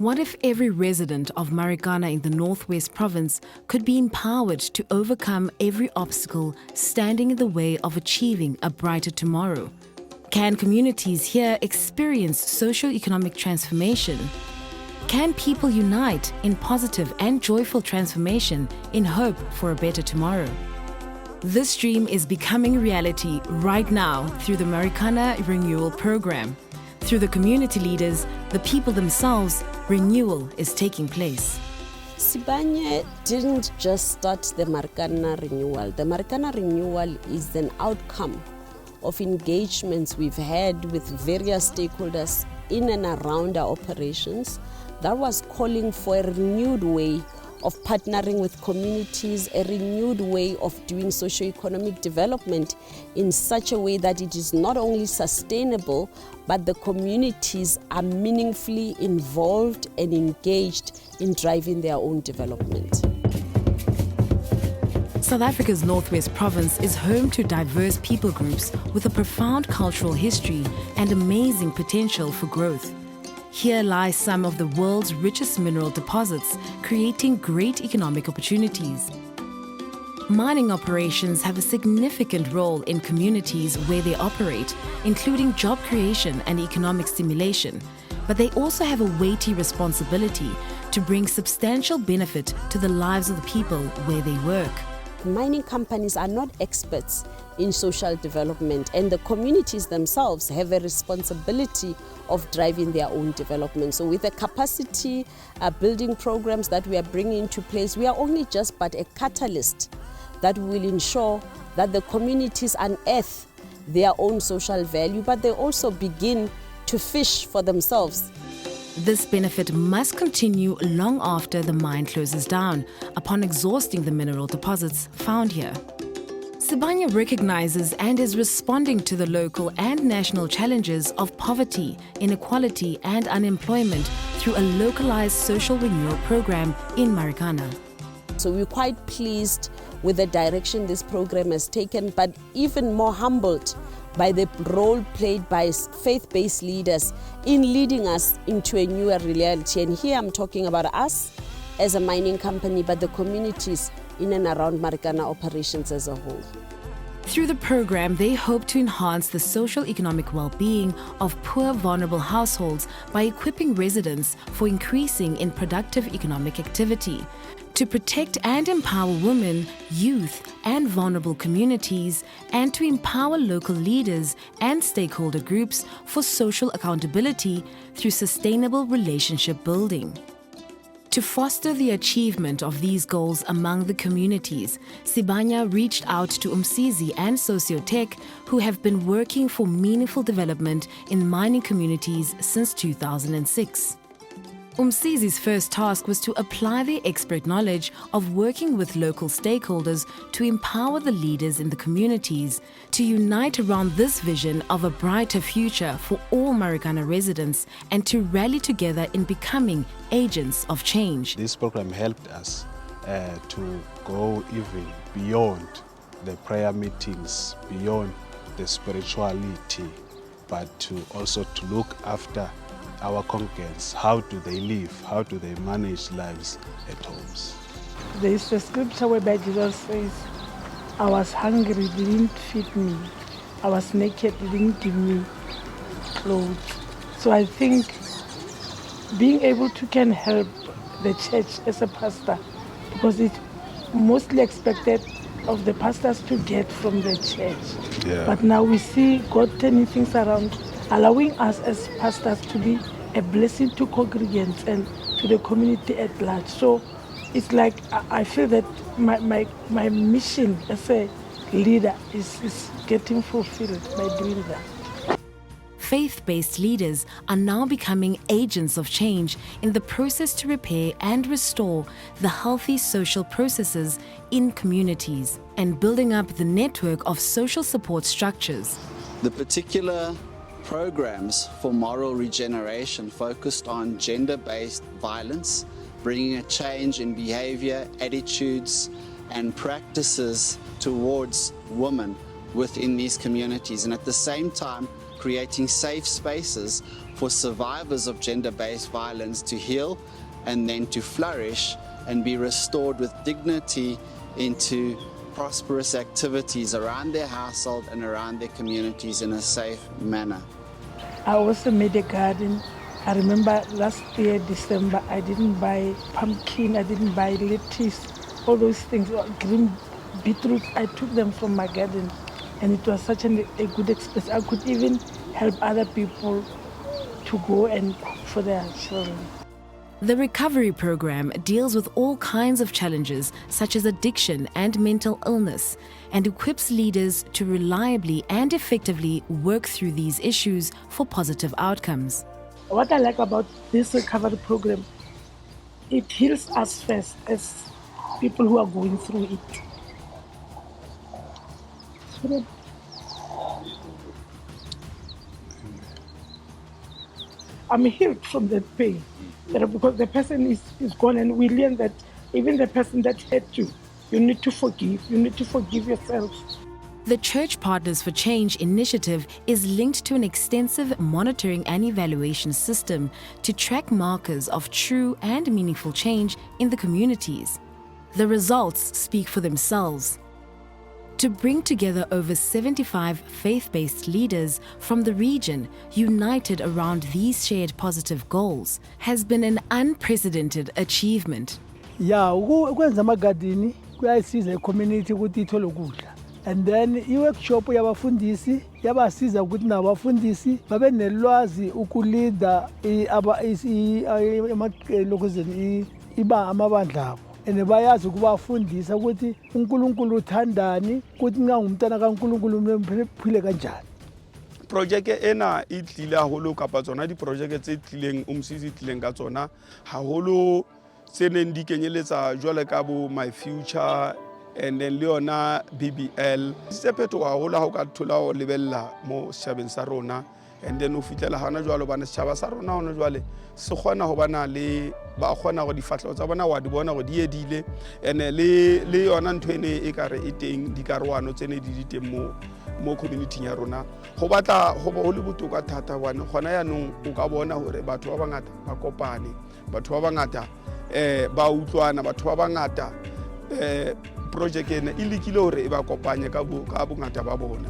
What if every resident of Marikana in the Northwest Province could be empowered to overcome every obstacle standing in the way of achieving a brighter tomorrow? Can communities here experience socio-economic transformation? Can people unite in positive and joyful transformation in hope for a better tomorrow? This dream is becoming reality right now through the Marikana Renewal program. Through the community leaders, the people themselves, renewal is taking place. Sibanye didn't just start the Marikana Renewal. The Marikana Renewal is an outcome of engagements we've had with various stakeholders in and around our operations that was calling for a renewed way of partnering with communities, a renewed way of doing socio-economic development in such a way that it is not only sustainable, but the communities are meaningfully involved and engaged in driving their own development. South Africa's Northwest Province is home to diverse people groups with a profound cultural history and amazing potential for growth. Here lie some of the world's richest mineral deposits, creating great economic opportunities. Mining operations have a significant role in communities where they operate, including job creation and economic stimulation, but they also have a weighty responsibility to bring substantial benefit to the lives of the people where they work. Mining companies are not experts in social development, and the communities themselves have a responsibility of driving their own development. So with the capacity building programs that we are bringing into place, we are only just but a catalyst that will ensure that the communities unearth their own social value, but they also begin to fish for themselves. This benefit must continue long after the mine closes down, upon exhausting the mineral deposits found here. Sibanye recognizes and is responding to the local and national challenges of poverty, inequality and unemployment through a localized social renewal program in Marikana. So we're quite pleased with the direction this program has taken, but even more humbled by the role played by faith-based leaders in leading us into a newer reality. And here I'm talking about us as a mining company, but the communities in and around Marikana operations as a whole. Through the program, they hope to enhance the social economic well-being of poor, vulnerable households by equipping residents for increasing in productive economic activity, to protect and empower women, youth, and vulnerable communities, and to empower local leaders and stakeholder groups for social accountability through sustainable relationship building. To foster the achievement of these goals among the communities, Sibanye reached out to Umsizi and Sociotech, who have been working for meaningful development in mining communities since 2006. Umsizi's first task was to apply their expert knowledge of working with local stakeholders to empower the leaders in the communities, to unite around this vision of a brighter future for all Marikana residents, and to rally together in becoming agents of change. This program helped us to go even beyond the prayer meetings, beyond the spirituality, but to also to look after our congregants. How do they live? How do they manage lives at homes? There is a scripture whereby Jesus says, I was hungry, they didn't feed me. I was naked, they didn't give me clothes. So I think being able to can help the church as a pastor, because it's mostly expected of the pastors to get from the church. Yeah. But now we see God turning things around, allowing us as pastors to be a blessing to congregants and to the community at large. So it's like I feel that my mission as a leader is getting fulfilled by doing that. Faith-based leaders are now becoming agents of change in the process to repair and restore the healthy social processes in communities and building up the network of social support structures. The particular programs for moral regeneration focused on gender-based violence, bringing a change in behavior, attitudes, and practices towards women within these communities, and at the same time creating safe spaces for survivors of gender-based violence to heal and then to flourish and be restored with dignity into prosperous activities around their household and around their communities in a safe manner. I also made a garden. I remember last year, December, I didn't buy pumpkin, I didn't buy lettuce, all those things, green beetroot. I took them from my garden, and it was such a good experience. I could even help other people to go and cook for their children. The recovery program deals with all kinds of challenges such as addiction and mental illness and equips leaders to reliably and effectively work through these issues for positive outcomes. What I like about this recovery program, it heals us first as people who are going through it. I'm healed from that pain. Because the person is gone, and we learn that even the person that hurt you, you need to forgive. You need to forgive yourself. The Church Partners for Change initiative is linked to an extensive monitoring and evaluation system to track markers of true and meaningful change in the communities. The results speak for themselves. To bring together over 75 faith-based leaders from the region united around these shared positive goals has been an unprecedented achievement. Yeah, ukwenza amagadini kuyasiza community ukuthi ithole ukudla. And then i-workshop yabafundisi yabasiza ukuthi nabafundisi babe nelwazi ukulida iba amabandla abo. And bayazi ukubafundisa ukuthi uNkulunkulu uthandani, ukuthi nxa ngumntana kaNkulunkulu mphile kanjani. Project ena e tlile haholo kapa tsona di project tse tlileng umsisi tlileng ka tsona haholo tseneng di kenyeletsa jwale ka bo My Future and then le yona BBL. Se phetho haholo ha o ka thola o lebella mo shabeng sa rona and then o fitlela hana jwalo bana setjhaba sa rona hona jwale se kgona ho bana le ba kgona go di fatlho tsa bona wa di bona go di edile ene le yona ntho ene e kare e teng di karwano tsene di teng mo community ya rona go batla go ba go le botoka thata bana gona ya nong o ka bona hore batho ba bangata ba kopane batho ba bangata ba utlwana batho ba bangata project ene e lekile hore e ba kopanye ka bongata ba bona.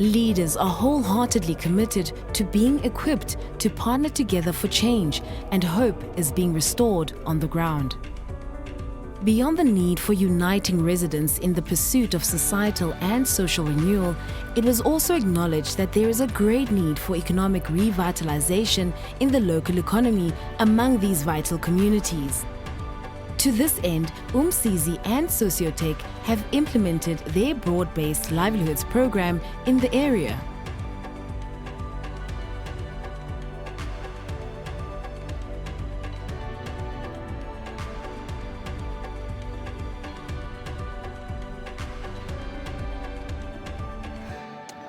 Leaders are wholeheartedly committed to being equipped to partner together for change, and hope is being restored on the ground. Beyond the need for uniting residents in the pursuit of societal and social renewal, it was also acknowledged that there is a great need for economic revitalization in the local economy among these vital communities. To this end, Umsizi and Sociotech have implemented their broad-based livelihoods program in the area.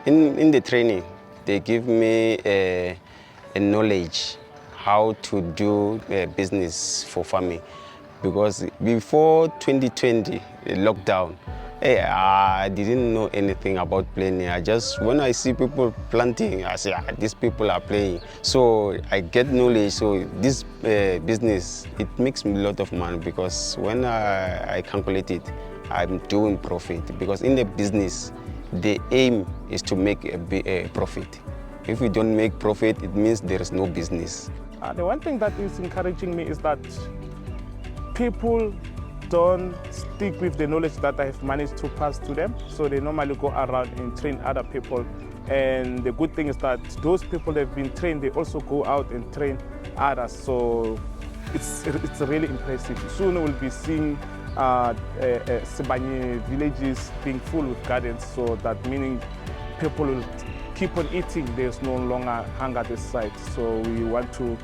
In the training, they give me a knowledge how to do business for farming. Because before 2020, lockdown, I didn't know anything about planning. When I see people planting, I say, these people are playing. So I get knowledge. So this business, it makes me a lot of money because when I calculate it, I'm doing profit. Because in the business, the aim is to make a profit. If we don't make profit, it means there is no business. The one thing that is encouraging me is that people don't stick with the knowledge that I have managed to pass to them. So they normally go around and train other people. And the good thing is that those people that have been trained, they also go out and train others. So it's really impressive. Soon we'll be seeing Sibanye villages being full with gardens. So that meaning people will keep on eating. There's no longer hunger at this site. So we want to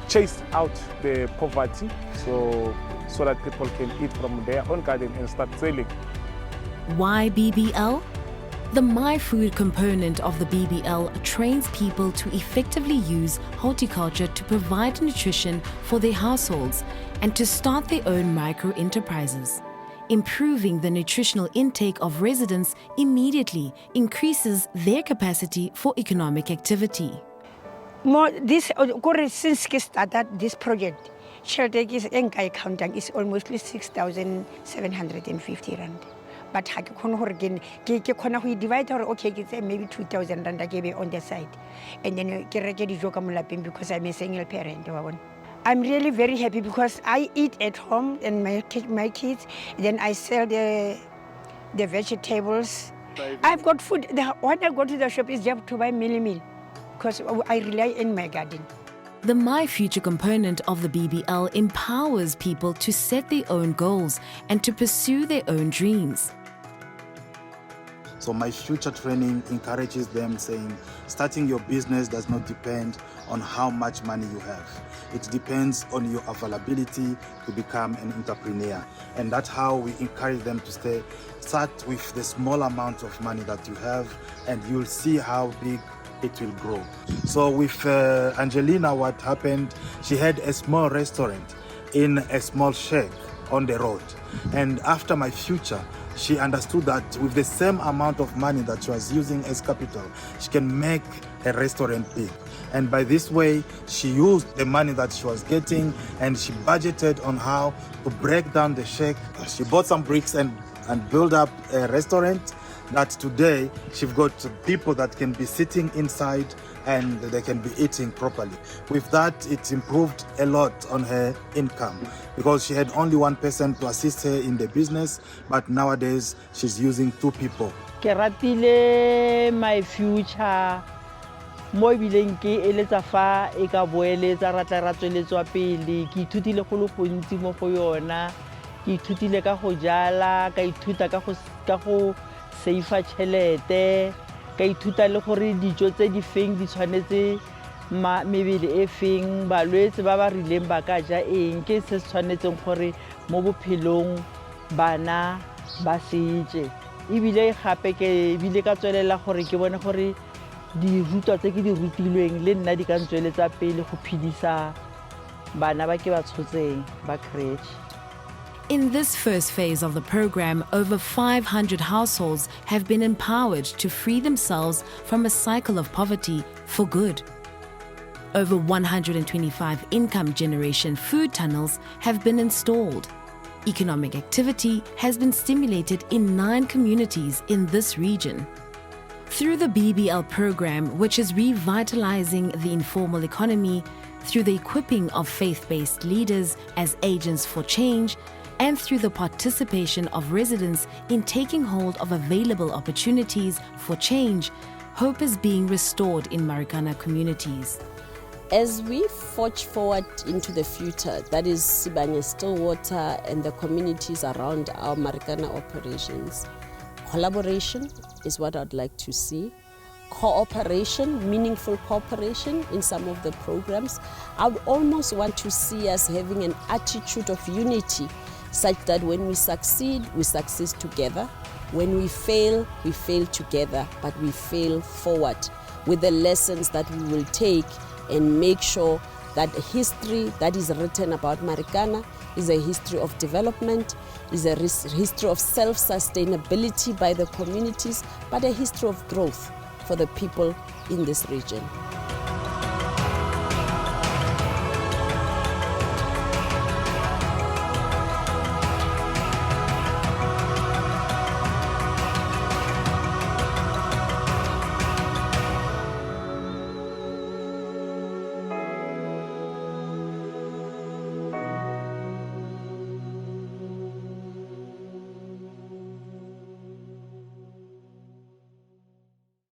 chase out the poverty so that people can eat from their own garden and start selling. Why BBL? The My Food component of the BBL trains people to effectively use horticulture to provide nutrition for their households and to start their own micro-enterprises. improving the nutritional intake of residents immediately increases their capacity for economic activity. Since we started this project, shelter is accounting is almost 6,750 rand. But I can divide or okay, maybe 2,000 rand on the side, and then I because I'm a single parent. I'm really very happy because I eat at home and my kids. Then I sell the vegetables. I've got food. When I go to the shop is just to buy meal because I rely on my garden. The My Future component of the BBL empowers people to set their own goals and to pursue their own dreams. So My Future training encourages them, saying starting your business does not depend on how much money you have. It depends on your availability to become an entrepreneur. And that's how we encourage them to start with the small amount of money that you have, and you'll see how big it will grow. So with Angelina, what happened, she had a small restaurant in a small shack on the road. And after My Future, she understood that with the same amount of money that she was using as capital, she can make a restaurant big. And by this way, she used the money that she was getting and she budgeted on how to break down the shack. She bought some bricks and built up a restaurant that today she's got people that can be sitting inside and they can be eating properly. With that, it improved a lot on her income because she had only one person to assist her in the business, but nowadays she's using 2 people. Ke ratile My Future mo bileng ke eletsa fa e ka boeletsa ratla ra tsweletswa pele ke ithutile go le gontsi mo go yona ke ithutile ka go jala ka ithuta ka go save tšhelete ka ithuta le gore dijo tse di feng di tshwanetse mebele e feng balwetse ba ba rileng ba ka ja eng ke se tshwanetseng gore mo bophelong bana ba se je ebile gape ke bile ka tswelela gore ke bone gore di rutwa tse ke di rutilweng le nna di ka ntsweletsa pele go phidisa bana ba ke ba tshotseng ba creche. In this first phase of the program, over 500 households have been empowered to free themselves from a cycle of poverty for good. Over 125 income generation food tunnels have been installed. Economic activity has been stimulated in 9 communities in this region. Through the BBL program, which is revitalizing the informal economy through the equipping of faith-based leaders as agents for change, and through the participation of residents in taking hold of available opportunities for change, hope is being restored in Marikana communities. As we forge forward into the future, that is Sibanye, Stillwater, and the communities around our Marikana operations, collaboration is what I'd like to see. Cooperation, meaningful cooperation in some of the programs. I would almost want to see us having an attitude of unity, such that when we succeed together. When we fail together, but we fail forward with the lessons that we will take and make sure that history that is written about Marikana is a history of development, is a history of self-sustainability by the communities, but a history of growth for the people in this region.